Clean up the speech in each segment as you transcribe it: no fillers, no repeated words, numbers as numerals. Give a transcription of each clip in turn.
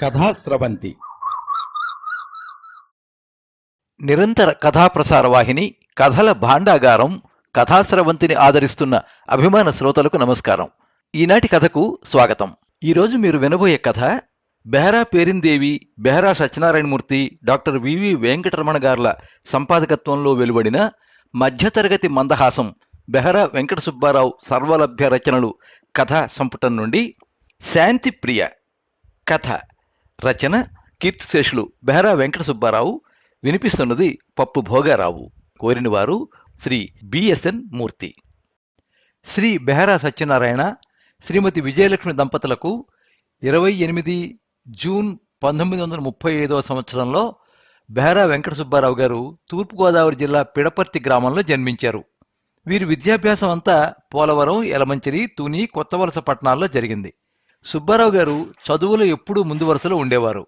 కథాస్రవంతి నిరంతర కథాప్రసార వాహిని కథల భాండాగారం కథాస్రవంతిని ఆదరిస్తున్న అభిమాన శ్రోతలకు నమస్కారం. ఈనాటి కథకు స్వాగతం. ఈరోజు మీరు వినబోయే కథ బెహరా పేరిందేవి, బెహరా సత్యనారాయణమూర్తి, డాక్టర్ వివి వెంకటరమణ గార్ల సంపాదకత్వంలో వెలువడిన మధ్యతరగతి మందహాసం బెహరా వెంకట సుబ్బారావు సర్వలభ్య రచనలు కథా సంపుటం నుండి శాంతిప్రియ కథ. రచన కీర్తిశేషులు బెహరా వెంకట సుబ్బారావు. వినిపిస్తున్నది పప్పు భోగారావు. కోరినవారు శ్రీ బిఎస్ఎన్ మూర్తి. శ్రీ బెహరా సత్యనారాయణ, శ్రీమతి విజయలక్ష్మి దంపతులకు 28 జూన్ 1935 సంవత్సరంలో బెహరా వెంకట సుబ్బారావు గారు తూర్పుగోదావరి జిల్లా పిడపర్తి గ్రామంలో జన్మించారు. వీరి విద్యాభ్యాసం అంతా పోలవరం, యలమంచిలి, తుని, కొత్తవలస పట్టణాల్లో జరిగింది. సుబ్బారావు గారు చదువులో ఎప్పుడూ ముందు వరుసలో ఉండేవారు.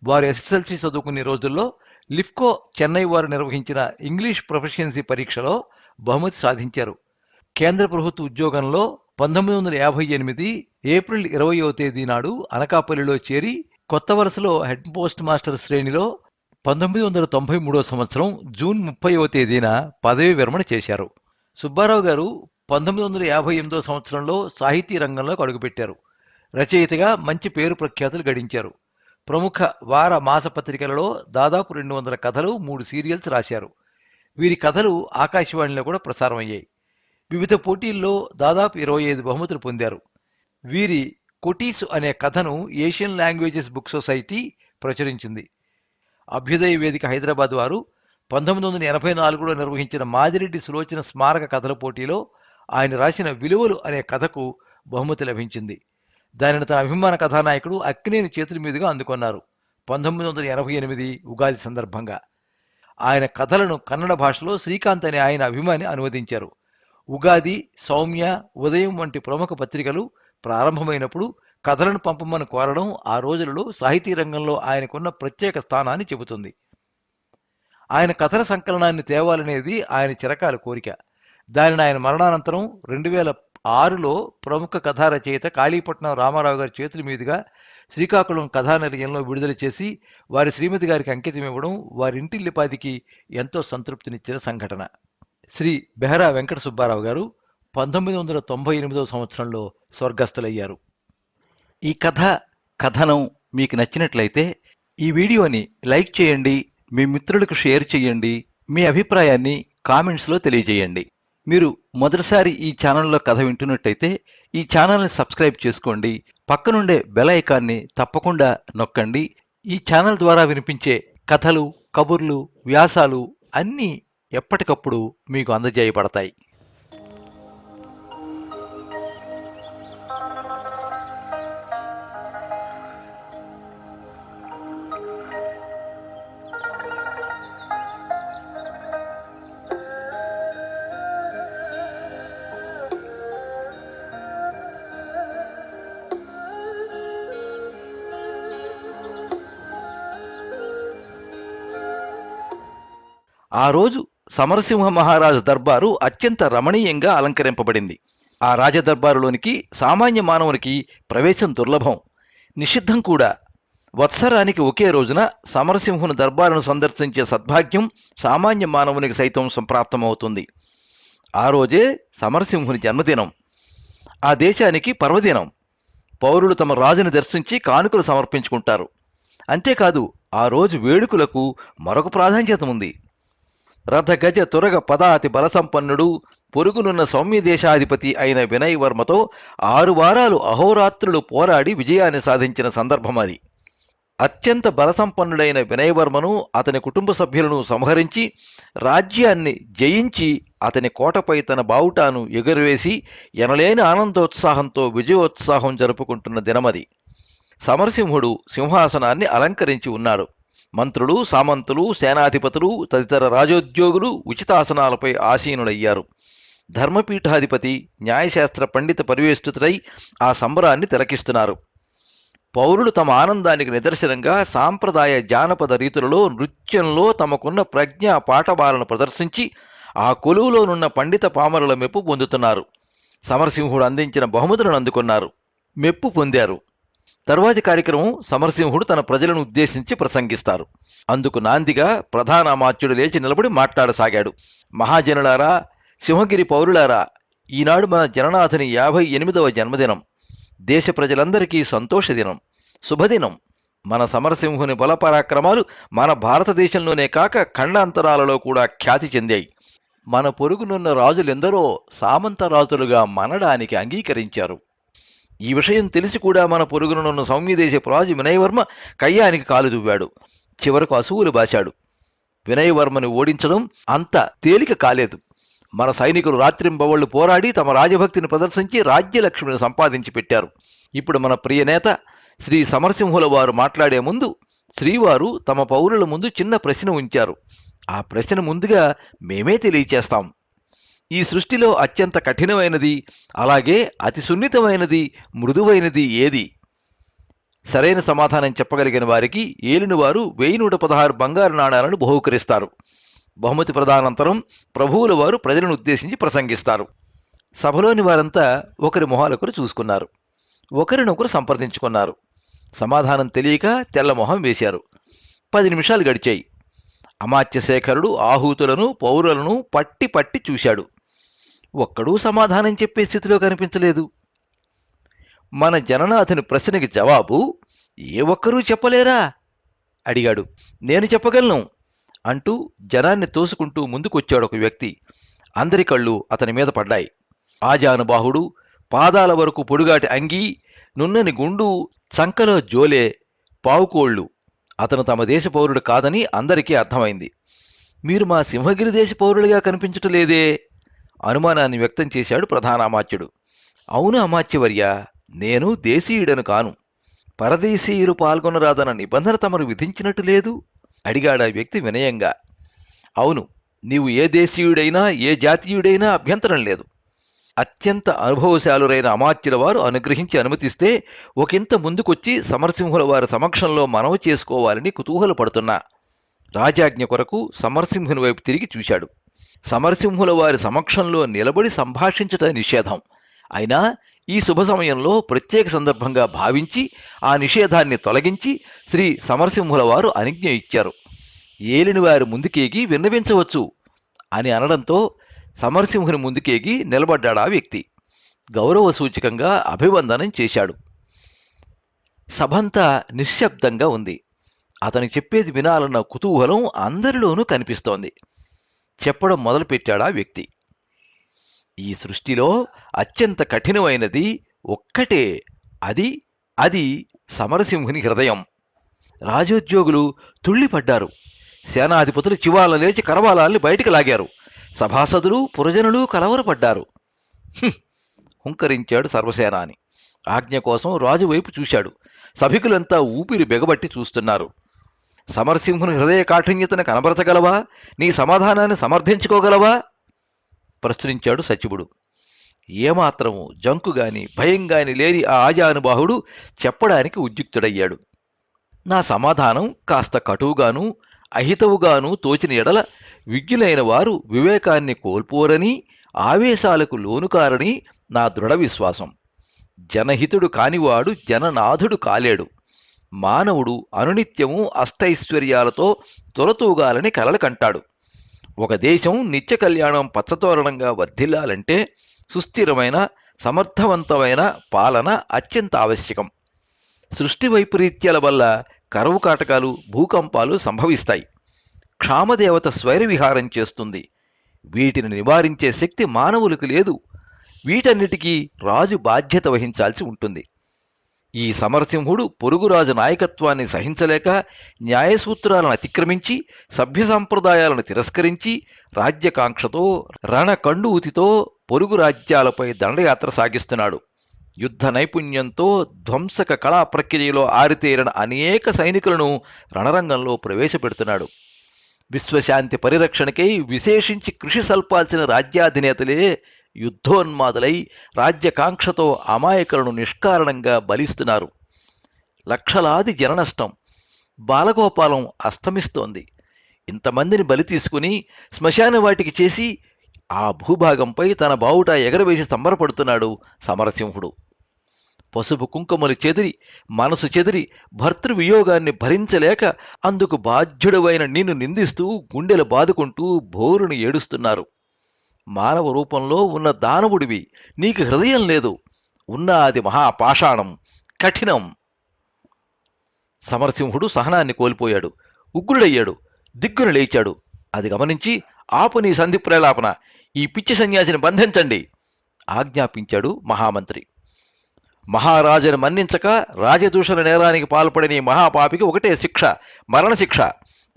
వారు ఎస్ఎస్ఎల్సీ చదువుకునే రోజుల్లో లిఫ్కో చెన్నై వారు నిర్వహించిన ఇంగ్లీష్ ప్రొఫిషియన్సీ పరీక్షలో బహుమతి సాధించారు. కేంద్ర ప్రభుత్వ ఉద్యోగంలో 1958 ఏప్రిల్ 20వ తేదీ నాడు అనకాపల్లిలో చేరి కొత్త వలసలో హెడ్ పోస్ట్ మాస్టర్ శ్రేణిలో 1993 సంవత్సరం జూన్ 30వ తేదీన పదవీ విరమణ చేశారు. సుబ్బారావు గారు 1958 సంవత్సరంలో సాహితీ రంగంలోకి అడుగుపెట్టారు. రచయితగా మంచి పేరు ప్రఖ్యాతులు గడించారు. ప్రముఖ వార మాసపత్రికలలో దాదాపు 200 కథలు, 3 సీరియల్స్ రాశారు. వీరి కథలు ఆకాశవాణిలో కూడా ప్రసారం అయ్యాయి. వివిధ పోటీల్లో దాదాపు 25 బహుమతులు పొందారు. వీరి కొటీసు అనే కథను ఏషియన్ లాంగ్వేజెస్ బుక్ సొసైటీ ప్రచురించింది. అభ్యుదయ వేదిక హైదరాబాద్ వారు 1984లో నిర్వహించిన మాదిరెడ్డి సులోచన స్మారక కథల పోటీలో ఆయన రాసిన విలువలు అనే కథకు బహుమతి లభించింది. దానిని తన అభిమాన కథానాయకుడు అక్కినేని చేతుల మీదుగా అందుకున్నారు 1988 ఉగాది సందర్భంగా. ఆయన కథలను కన్నడ భాషలో శ్రీకాంత్ అనే ఆయన అభిమాని అనువదించారు. ఉగాది, సౌమ్య, ఉదయం వంటి ప్రముఖ పత్రికలు ప్రారంభమైనప్పుడు కథలను పంపమని కోరడం ఆ రోజులలో సాహితీ రంగంలో ఆయనకున్న ప్రత్యేక స్థానాన్ని చెబుతుంది. ఆయన కథల సంకలనాన్ని తేవాలనేది ఆయన చిరకాల కోరిక. దానిని ఆయన మరణానంతరం 2006లో ప్రముఖ కథా రచయిత కాళీపట్నం రామారావు గారి చేతుల మీదుగా శ్రీకాకుళం కథానిలయంలో విడుదల చేసి వారి శ్రీమతి గారికి అంకితం ఇవ్వడం వారింటిల్లిపాదికి ఎంతో సంతృప్తినిచ్చిన సంఘటన. శ్రీ బెహరా వెంకట సుబ్బారావు గారు 1998 సంవత్సరంలో స్వర్గస్థులయ్యారు. ఈ కథనం మీకు నచ్చినట్లయితే ఈ వీడియోని లైక్ చేయండి, మీ మిత్రులకు షేర్ చేయండి, మీ అభిప్రాయాన్ని కామెంట్స్లో తెలియజేయండి. మీరు మొదటిసారి ఈ ఛానల్లో కథ వింటున్నట్టయితే ఈ ఛానల్ని సబ్స్క్రైబ్ చేసుకోండి. పక్కనుండే బెల్ ఐకాన్ని తప్పకుండా నొక్కండి. ఈ ఛానల్ ద్వారా వినిపించే కథలు, కబుర్లు, వ్యాసాలు అన్నీ ఎప్పటికప్పుడు మీకు అందజేయబడతాయి. ఆ రోజు సమరసింహ మహారాజు దర్బారు అత్యంత రమణీయంగా అలంకరింపబడింది. ఆ రాజదర్బారులోనికి సామాన్య మానవునికి ప్రవేశం దుర్లభం, నిషిద్ధం కూడా. వత్సరానికి ఒకే రోజున సమరసింహుని దర్బారును సందర్శించే సద్భాగ్యం సామాన్య మానవునికి సైతం సంప్రాప్తమవుతుంది. ఆ రోజే సమరసింహుని జన్మదినం, ఆ దేశానికి పర్వదినం. పౌరులు తమ రాజుని దర్శించి కానుకలు సమర్పించుకుంటారు. అంతేకాదు ఆ రోజు వేడుకలకు మరొక ప్రాధాన్యత ఉంది. రథగజ తురగ పదాతి బలసంపన్నుడు, పొరుగునున్న సౌమ్య దేశాధిపతి అయిన వినయవర్మతో 6 వారాలు అహోరాత్రులు పోరాడి విజయాన్ని సాధించిన సందర్భం అది. అత్యంత బలసంపన్నుడైన వినయవర్మను, అతని కుటుంబ సభ్యులను సంహరించి రాజ్యాన్ని జయించి అతని కోటపై తన బావుటాను ఎగురవేసి ఎనలేని ఆనందోత్సాహంతో విజయోత్సాహం జరుపుకుంటున్న దినమది. సమరసింహుడు సింహాసనాన్ని అలంకరించి ఉన్నాడు. మంత్రులు, సామంతులు, సేనాధిపతులు తదితర రాజోద్యోగులు ఉచితాసనాలపై ఆసీనులయ్యారు. ధర్మపీఠాధిపతి న్యాయశాస్త్ర పండిత పరివేష్టితులై ఆ సంబరాన్ని తిలకిస్తున్నారు. పౌరులు తమ ఆనందానికి నిదర్శనంగా సాంప్రదాయ జానపద రీతులలో నృత్యంలో తమకున్న ప్రజ్ఞా పాఠవాలను ప్రదర్శించి ఆ కొలువులోనున్న పండిత పామరుల మెప్పు పొందుతున్నారు. సమరసింహుడు అందించిన బహుమతులను అందుకున్నారు, మెప్పు పొందారు. తరువాతి కార్యక్రమం సమరసింహుడు తన ప్రజలను ఉద్దేశించి ప్రసంగిస్తారు. అందుకు నాందిగా ప్రధాన అమాత్యుడు లేచి నిలబడి మాట్లాడసాగాడు. మహాజనులారా, సింహగిరి పౌరులారా, ఈనాడు మన జననాథుని 58వ జన్మదినం. దేశ ప్రజలందరికీ సంతోష దినం, శుభదినం. మన సమరసింహుని బలపరాక్రమాలు మన భారతదేశంలోనే కాక ఖండాంతరాలలో కూడా ఖ్యాతి చెందాయి. మన పొరుగునున్న రాజులెందరో సామంతరాజులుగా మనడానికి అంగీకరించారు. ఈ విషయం తెలిసి కూడా మన పొరుగునున్న సౌమ్యదేశపు రాజు వినయవర్మ కయ్యానికి కాలు దువ్వాడు. చివరకు అసువులు బాశాడు. వినయవర్మని ఓడించడం అంత తేలిక కాలేదు. మన సైనికులు రాత్రింబవళ్లు పోరాడి తమ రాజభక్తిని ప్రదర్శించి రాజ్యలక్ష్మిని సంపాదించి పెట్టారు. ఇప్పుడు మన ప్రియ నేత శ్రీ సమరసింహుల వారు మాట్లాడే ముందు శ్రీవారు తమ పౌరుల ముందు చిన్న ప్రశ్న ఉంచారు. ఆ ప్రశ్న ముందుగా మేమే తెలియచేస్తాం. ఈ సృష్టిలో అత్యంత కఠినమైనది, అలాగే అతి సున్నితమైనది, మృదువైనది ఏది? సరైన సమాధానం చెప్పగలిగిన వారికి ఏలినవారు 1116 బంగారు నాణాలను బహూకరిస్తారు. బహుమతి ప్రదానంతరం ప్రభువుల వారు ప్రజలను ఉద్దేశించి ప్రసంగిస్తారు. సభలోని వారంతా ఒకరి మొహాలొకరు చూసుకున్నారు. ఒకరినొకరు సంప్రదించుకున్నారు. సమాధానం తెలియక తెల్లమొహం వేశారు. 10 నిమిషాలు గడిచాయి. అమాత్యశేఖరుడు ఆహూతులను పౌరులను పట్టి పట్టి చూశాడు. ఒక్కడూ సమాధానం చెప్పే స్థితిలో కనిపించలేదు. మన జననాథుని ప్రశ్నకి జవాబు ఏ ఒక్కరూ చెప్పలేరా అడిగాడు. నేను చెప్పగలను అంటూ జనాన్ని తోసుకుంటూ ముందుకొచ్చాడు ఒక వ్యక్తి. అందరి కళ్ళు అతని మీద పడ్డాయి. ఆజానుబాహుడు, పాదాల వరకు పొడుగాటి అంగీ, నున్నని గుండు, చంకలో జోలే, పావుకోళ్ళు. అతను తమ దేశ పౌరుడు కాదని అందరికీ అర్థమైంది. మీరు మా సింహగిరి దేశ పౌరులుగా కనిపించటలేదే అనుమానాన్ని వ్యక్తం చేశాడు ప్రధాన అమాత్యుడు. అవును అమాత్యవర్య, నేను దేశీయుడను కాను. పరదేశీయులు పాల్గొనరాదన్న నిబంధన తమరు విధించినట్టు లేదు అడిగాడా వ్యక్తి వినయంగా. అవును, నీవు ఏ దేశీయుడైనా ఏ జాతీయుడైనా అభ్యంతరం లేదు. అత్యంత అనుభవశాలురైన అమాత్యుల వారు అనుగ్రహించి అనుమతిస్తే ఒకంత ముందుకొచ్చి సమరసింహుల వారి సమక్షంలో మనవి చేసుకోవాలని కుతూహలపడుతున్నా. రాజాజ్ఞ కొరకు సమరసింహుని వైపు తిరిగి చూశాడు. సమరసింహుల వారి సమక్షంలో నిలబడి సంభాషించటం నిషేధం. అయినా ఈ శుభ సమయంలో ప్రత్యేక సందర్భంగా భావించి ఆ నిషేధాన్ని తొలగించి శ్రీ సమరసింహుల వారు అనుజ్ఞ ఇచ్చారు. ఏలిని వారి ముందుకేగి విన్నవించవచ్చు అని అనడంతో సమరసింహుని ముందుకేగి నిలబడ్డాడు ఆ వ్యక్తి. గౌరవ సూచకంగా అభివందనం చేశాడు. సభంతా నిశ్శబ్దంగా ఉంది. అతను చెప్పేది వినాలన్న కుతూహలం అందరిలోనూ కనిపిస్తోంది. చెప్పడం మొదలుపెట్టాడా వ్యక్తి. ఈ సృష్టిలో అత్యంత కఠినమైనది ఒక్కటే, అది సమరసింహుని హృదయం. రాజోద్యోగులు తుళ్ళిపడ్డారు. సేనాధిపతులు చివాల లేచి కరవాలాల్ని బయటికి లాగారు. సభాసదులు పురజనులు కలవరపడ్డారు. హుంకరించాడు సర్వసేనాని. ఆజ్ఞ కోసం రాజు వైపు చూశాడు. సభికులంతా ఊపిరి బెగబట్టి చూస్తున్నారు. సమరసింహుని హృదయ కాఠిన్యతను కనబరచగలవా? నీ సమాధానాన్ని సమర్థించుకోగలవా? ప్రశ్నించాడు సచివుడు. ఏమాత్రము జంకుగాని భయంగాని లేని ఆ ఆజానుబాహుడు చెప్పడానికి ఉద్యుక్తుడయ్యాడు. నా సమాధానం కాస్త కటువుగాను అహితవుగాను తోచిన ఎడల విజ్ఞులైన వారు వివేకాన్ని కోల్పోరని, ఆవేశాలకు లోనుకారని నా దృఢ విశ్వాసం. జనహితుడు కానివాడు జననాథుడు కాలేడు. మానవుడు అనునిత్యము అష్టైశ్వర్యాలతో తొలతూగాలని కలలు కంటాడు. ఒక దేశం నిత్య కళ్యాణం పచ్చతోరణంగా వర్ధిల్లాలంటే సుస్థిరమైన సమర్థవంతమైన పాలన అత్యంత ఆవశ్యకం. సృష్టి వైపరీత్యాల వల్ల కరువు కాటకాలు, భూకంపాలు సంభవిస్తాయి. క్షామదేవత స్వైరవిహారం చేస్తుంది. వీటిని నివారించే శక్తి మానవులకు లేదు. వీటన్నిటికీ రాజు బాధ్యత వహించాల్సి ఉంటుంది. ఈ సమరసింహుడు పొరుగురాజు నాయకత్వాన్ని సహించలేక న్యాయసూత్రాలను అతిక్రమించి సభ్య సంప్రదాయాలను తిరస్కరించి రాజ్యకాంక్షతో రణకండూతితో పొరుగు రాజ్యాలపై దండయాత్ర సాగిస్తున్నాడు. యుద్ధ నైపుణ్యంతో ధ్వంసక కళా ప్రక్రియలో ఆరితేరిన అనేక సైనికులను రణరంగంలో ప్రవేశపెడుతున్నాడు. విశ్వశాంతి పరిరక్షణకై విశేషించి కృషి సల్పాల్సిన రాజ్యాధినేతలే యుద్ధోన్మాదులై రాజ్యకాంక్షతో అమాయకులను నిష్కారణంగా బలిస్తున్నారు. లక్షలాది జననష్టం. బాలగోపాలం అస్తమిస్తోంది. ఇంతమందిని బలి తీసుకుని శ్మశాన వాటికి చేసి ఆ భూభాగంపై తన బావుట ఎగరవేసి సంబరపడుతున్నాడు సమరసింహుడు. పసుపు కుంకుమలు చెదిరి మనసు చెదిరి భర్తృవియోగాన్ని భరించలేక అందుకు బాధ్యుడవైన నిన్ను నిందిస్తూ గుండెలు బాదుకుంటూ బోరును ఏడుస్తున్నారు. మానవ రూపంలో ఉన్న దానవుడివి, నీకు హృదయం లేదు, ఉన్న అది మహాపాషాణం, కఠినం. సమరసింహుడు సహనాన్ని కోల్పోయాడు, ఉగ్రుడయ్యాడు, దిగ్గున లేచాడు. అది గమనించి, ఆపు నీ సంధి ప్రేలాపన, ఈ పిచ్చి సన్యాసిని బంధించండి ఆజ్ఞాపించాడు మహామంత్రి. మహారాజును మన్నించక రాజదూషణ నేరానికి పాల్పడిన ఈ మహాపాపికి ఒకటే శిక్ష, మరణశిక్ష.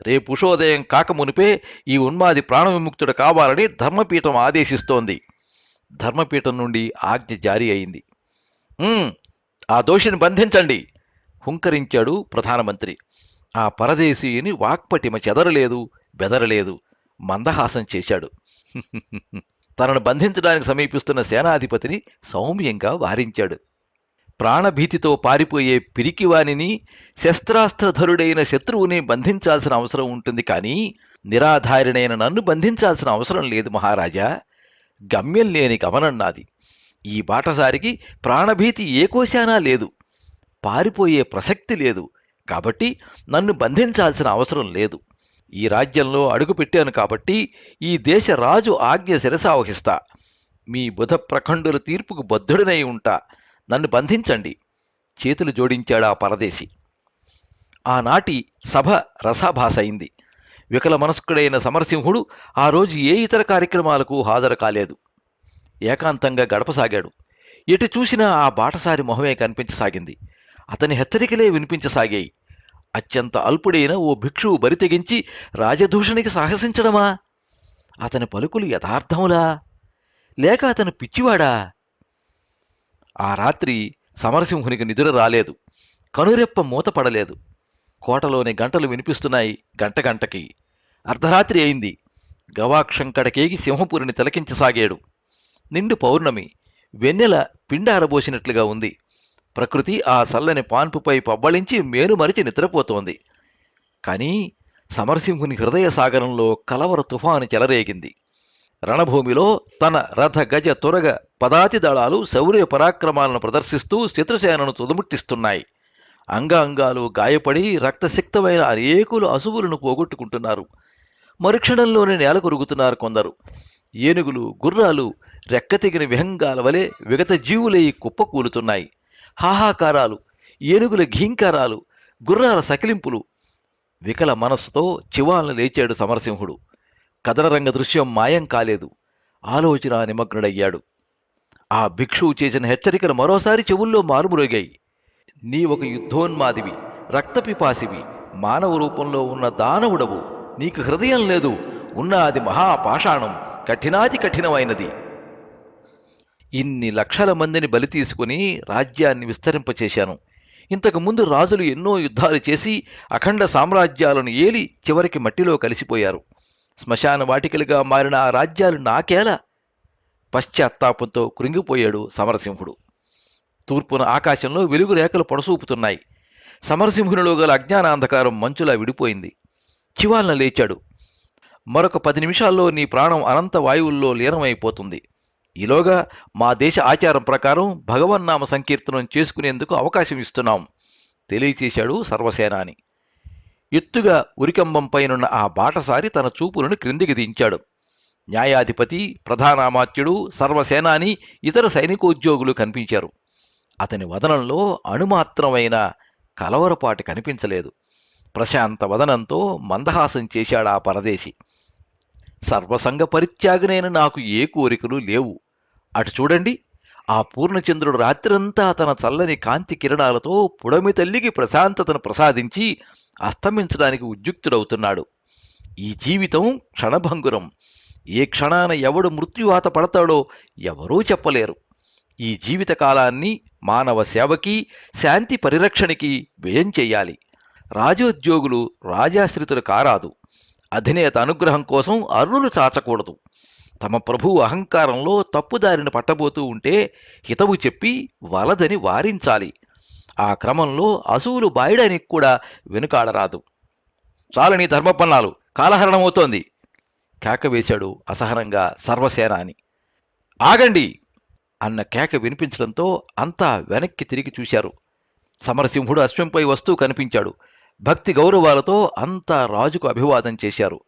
రేపు ఉషోదయం కాకమునిపే ఈ ఉన్మాది ప్రాణవిముక్తుడు కావాలని ధర్మపీఠం ఆదేశిస్తోంది. ధర్మపీఠం నుండి ఆజ్ఞ జారీ అయింది. ఆ దోషిని బంధించండి హుంకరించాడు ప్రధానమంత్రి. ఆ పరదేశీయుని వాక్పటిమ చెదరలేదు, బెదరలేదు. మందహాసం చేశాడు. తనను బంధించడానికి సమీపిస్తున్న సేనాధిపతిని సౌమ్యంగా వారించాడు. ప్రాణభీతితో పారిపోయే పిరికివానిని, శస్త్రాస్త్రధరుడైన శత్రువుని బంధించాల్సిన అవసరం ఉంటుంది, కానీ నిరాధారిణైన నన్ను బంధించాల్సిన అవసరం లేదు మహారాజా. గమ్యం లేని గమనం నాది. ఈ బాటసారికి ప్రాణభీతి ఏ కోశానా లేదు, పారిపోయే ప్రసక్తి లేదు. కాబట్టి నన్ను బంధించాల్సిన అవసరం లేదు. ఈ రాజ్యంలో అడుగుపెట్టాను కాబట్టి ఈ దేశ రాజు ఆజ్ఞ శిరసావహిస్తా. మీ బుధ ప్రఖండుల తీర్పుకు బద్ధుడనై ఉంటా. నన్ను బంధించండి చేతులు జోడించాడా పరదేశి. ఆనాటి సభ రసాభాస అయింది. వికల మనస్కుడైన సమరసింహుడు ఆ రోజు ఏ ఇతర కార్యక్రమాలకు హాజరు కాలేదు. ఏకాంతంగా గడపసాగాడు. ఎటు చూసినా ఆ బాటసారి మొహమే కనిపించసాగింది. అతని హెచ్చరికలే వినిపించసాగాయి. అత్యంత అల్పుడైన ఓ భిక్షువు బరితెగించి రాజదూషణికి సాహసించడమా? అతని పలుకులు యథార్థములా, లేక అతను పిచ్చివాడా? ఆ రాత్రి సమరసింహునికి నిద్ర రాలేదు. కనురెప్ప మూతపడలేదు. కోటలోని గంటలు వినిపిస్తున్నాయి గంటకి. అర్ధరాత్రి అయింది. గవాక్షం కడకేగి సింహపురిని తిలకించసాగాడు. నిండు పౌర్ణమి. వెన్నెల పిండారబోసినట్లుగా ఉంది. ప్రకృతి ఆ చల్లని పాన్పుపై పబ్బళించి మేనుమరిచి నిద్రపోతోంది. కానీ సమరసింహుని హృదయ సాగరంలో కలవర తుఫాను చెలరేగింది. రణభూమిలో తన రథ గజ తురగ పదాతి దళాలు శౌర్య పరాక్రమాలను ప్రదర్శిస్తూ శత్రుసేనను తుదముట్టిస్తున్నాయి. అంగాంగాలు గాయపడి రక్తసిక్తమైన అనేకులు అసువులను పోగొట్టుకుంటున్నారు. మరుక్షణంలోనే నేల కొరుగుతున్నారు కొందరు. ఏనుగులు, గుర్రాలు రెక్కతెగిన విహంగాల వలె విగత జీవులై కుప్పకూలుతున్నాయి. హాహాకారాలు, ఏనుగుల ఘీంకారాలు, గుర్రాల సకిలింపులు. వికల మనస్సుతో చివాలను లేచాడు సమరసింహుడు. కదనరంగ దృశ్యం మాయం కాలేదు. ఆలోచన నిమగ్నుడయ్యాడు. ఆ భిక్షువు చేసిన హెచ్చరికలు మరోసారి చెవుల్లో మారుమురోగాయి. నీ ఒక యుద్ధోన్మాదివి, రక్తపిపాసివి, మానవ రూపంలో ఉన్న దానవుడవు. నీకు హృదయం లేదు, ఉన్న అది మహాపాషాణం, కఠినాతి కఠినమైనది. ఇన్ని లక్షల మందిని బలి తీసుకుని రాజ్యాన్ని విస్తరింపచేశాను. ఇంతకుముందు రాజులు ఎన్నో యుద్ధాలు చేసి అఖండ సామ్రాజ్యాలను ఏలి చివరికి మట్టిలో కలిసిపోయారు. శ్మశాన వాటికలుగా మారిన ఆ రాజ్యాలు నాకేలా? పశ్చాత్తాపంతో కృంగిపోయాడు సమరసింహుడు. తూర్పున ఆకాశంలో వెలుగు రేఖలు పొడసూపుతున్నాయి. సమరసింహునిలో గల అజ్ఞానాంధకారం మంచులా విడిపోయింది. చివాలన లేచాడు. మరొక 10 నిమిషాల్లో నీ ప్రాణం అనంత వాయువుల్లో లీనమైపోతుంది. ఈలోగా మా దేశ ఆచారం ప్రకారం భగవన్నామ సంకీర్తనం చేసుకునేందుకు అవకాశం ఇస్తున్నాం తెలియచేశాడు సర్వసేనాని. ఎత్తుగా ఉరికంబంపైనున్న ఆ బాటసారి తన చూపులను క్రిందికి దించాడు. న్యాయాధిపతి, ప్రధానామాత్యుడు, సర్వసేనాని, ఇతర సైనికోద్యోగులు కనిపించారు. అతని వదనంలో అణుమాత్రమైన కలవరపాటు కనిపించలేదు. ప్రశాంత వదనంతో మందహాసం చేశాడా పరదేశి. సర్వసంగ పరిత్యాగనైన నాకు ఏ కోరికలు లేవు. అటు చూడండి, ఆ పూర్ణచంద్రుడు రాత్రంతా తన చల్లని కాంతి కిరణాలతో పుడమి తల్లికి ప్రశాంతతను ప్రసాదించి అస్తమించడానికి ఉద్యుక్తుడవుతున్నాడు. ఈ జీవితం క్షణభంగురం. ఏ క్షణాన ఎవడు మృత్యువాత పడతాడో ఎవరూ చెప్పలేరు. ఈ జీవితకాలాన్ని మానవ సేవకి, శాంతి పరిరక్షణకి వ్యయం చెయ్యాలి. రాజోద్యోగులు రాజాశ్రితులు కారాదు. అధినేత అనుగ్రహం కోసం అరుణులు చాచకూడదు. తమ ప్రభువు అహంకారంలో తప్పుదారిని పట్టబోతూ ఉంటే హితవు చెప్పి వలదని వారించాలి. ఆ క్రమంలో అసువులు బాయడానికి కూడా వెనుకాడరాదు. చాలని ధర్మపన్నాలు, కాలహరణమవుతోంది కేకవేశాడు అసహనంగా సర్వసేనాని. ఆగండి! అన్న కేక వినిపించడంతో అంతా వెనక్కి తిరిగి చూశారు. సమరసింహుడు అశ్వంపై వస్తూ కనిపించాడు. భక్తి గౌరవాలతో అంతా రాజుకు అభివాదం చేశారు.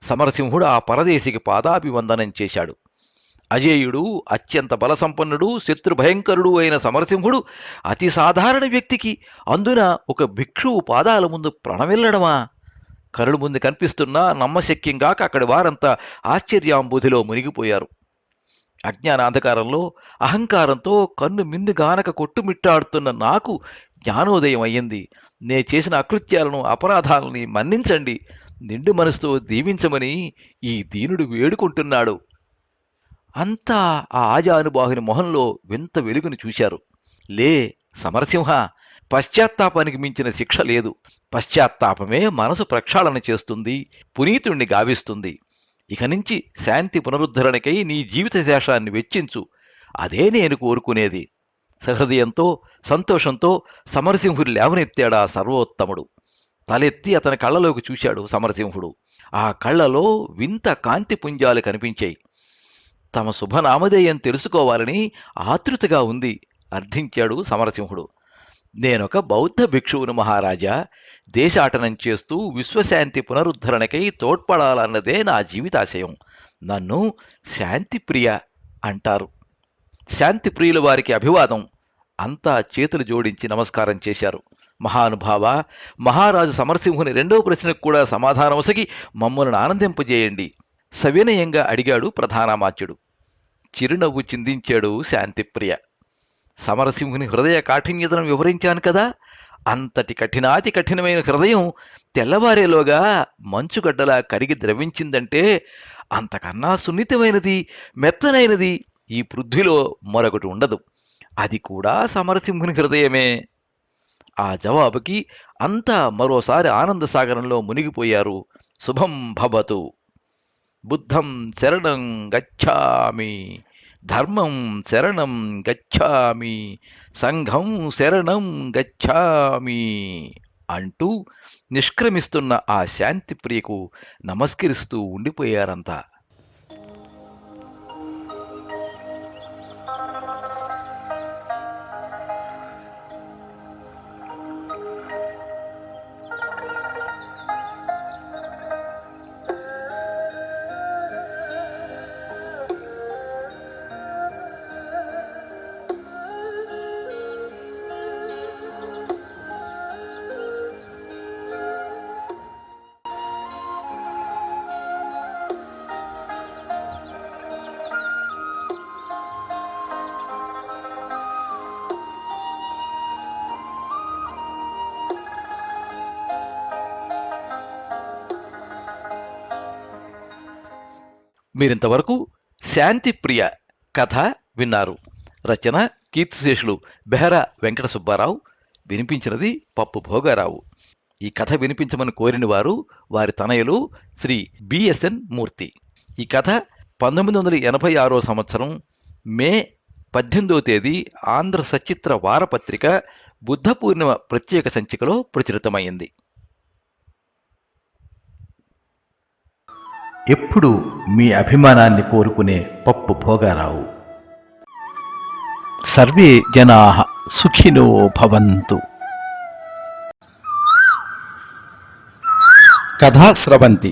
సమరసింహుడు ఆ పరదేశికి పాదాభివందనం చేశాడు. అజేయుడు, అత్యంత బలసంపన్నుడు, శత్రుభయంకరుడు అయిన సమరసింహుడు అతి సాధారణ వ్యక్తికి, అందున ఒక భిక్షువు పాదాల ముందు ప్రణమిల్లడమా? కరుడు ముందు కనిపిస్తున్నా నమ్మశక్యంగాక అక్కడి వారంతా ఆశ్చర్యాంబుధిలో మునిగిపోయారు. అజ్ఞానాంధకారంలో అహంకారంతో కన్ను మిన్నుగానక కొట్టుమిట్టాడుతున్న నాకు జ్ఞానోదయం అయ్యింది. నే చేసిన అకృత్యాలను, అపరాధాలని మన్నించండి, నిండు మనసుతో దీవించమని ఈ దీనుడు వేడుకుంటున్నాడు. అంతా ఆ ఆజానుబాహుని మొహంలో వింత వెలుగును చూశారు. లే సమరసింహ, పశ్చాత్తాపానికి మించిన శిక్ష లేదు. పశ్చాత్తాపమే మనసు ప్రక్షాళన చేస్తుంది, పునీతుణ్ణి గావిస్తుంది. ఇక నుంచి శాంతి పునరుద్ధరణకై నీ జీవిత శేషాన్ని వెచ్చించు. అదే నేను కోరుకునేది. సహృదయంతో సంతోషంతో సమరసింహుడు లేవనెత్తాడా సర్వోత్తముడు. తలెత్తి అతని కళ్ళలోకి చూశాడు సమరసింహుడు. ఆ కళ్ళలో వింత కాంతి పుంజాలు కనిపించాయి. తమ శుభనామధేయం తెలుసుకోవాలని ఆతృతగా ఉంది అర్థించాడు సమరసింహుడు. నేనొక బౌద్ధ భిక్షువును మహారాజా. దేశాటనం చేస్తూ విశ్వశాంతి పునరుద్ధరణకై తోడ్పడాలన్నదే నా జీవితాశయం. నన్ను శాంతిప్రియ అంటారు. శాంతిప్రియుల వారికి అభివాదం. అంతా చేతులు జోడించి నమస్కారం చేశారు. మహానుభావ, మహారాజు సమరసింహుని రెండవ ప్రశ్నకు కూడా సమాధానమొసగి మమ్మల్ని ఆనందింపజేయండి సవినయంగా అడిగాడు ప్రధానామాత్యుడు. చిరునవ్వు చిందించాడు శాంతిప్రియ. సమరసింహుని హృదయ కాఠిన్యతను వివరించాను కదా. అంతటి కఠినాతి కఠినమైన హృదయం తెల్లవారేలోగా మంచుగడ్డలా కరిగి ద్రవించిందంటే అంతకన్నా సున్నితమైనది, మెత్తనైనది ఈ పృథ్వీలో మరొకటి ఉండదు. అది కూడా సమరసింహుని హృదయమే. ఆ జవాబుకి అంతా మరోసారి ఆనందసాగరంలో మునిగిపోయారు. శుభం భవతు. బుద్ధం శరణం గచ్ఛామి, ధర్మం శరణం గచ్ఛామి, సంఘం శరణం గచ్ఛామి అంటూ నిష్క్రమిస్తున్న ఆ శాంతిప్రియకు నమస్కరిస్తూ ఉండిపోయారంతా. మీరింతవరకు శాంతిప్రియ కథ విన్నారు. రచన కీర్తిశేషులు బెహరా వెంకట సుబ్బారావు. వినిపించినది పప్పు భోగారావు. ఈ కథ వినిపించమని కోరిన వారు వారి తనయులు శ్రీ బిఎస్ఎన్ మూర్తి. ఈ కథ 1986 సంవత్సరం మే 18వ తేదీ ఆంధ్ర సచిత్ర వారపత్రిక బుద్ధ పూర్ణిమ ప్రత్యేక సంచికలో ప్రచురితమైంది. ఎప్పుడు మీ అభిమానాన్ని కోరుకునే పప్పు భోగారావు. సర్వే జనాః సుఖినో భవంతు. కథా స్రవంతి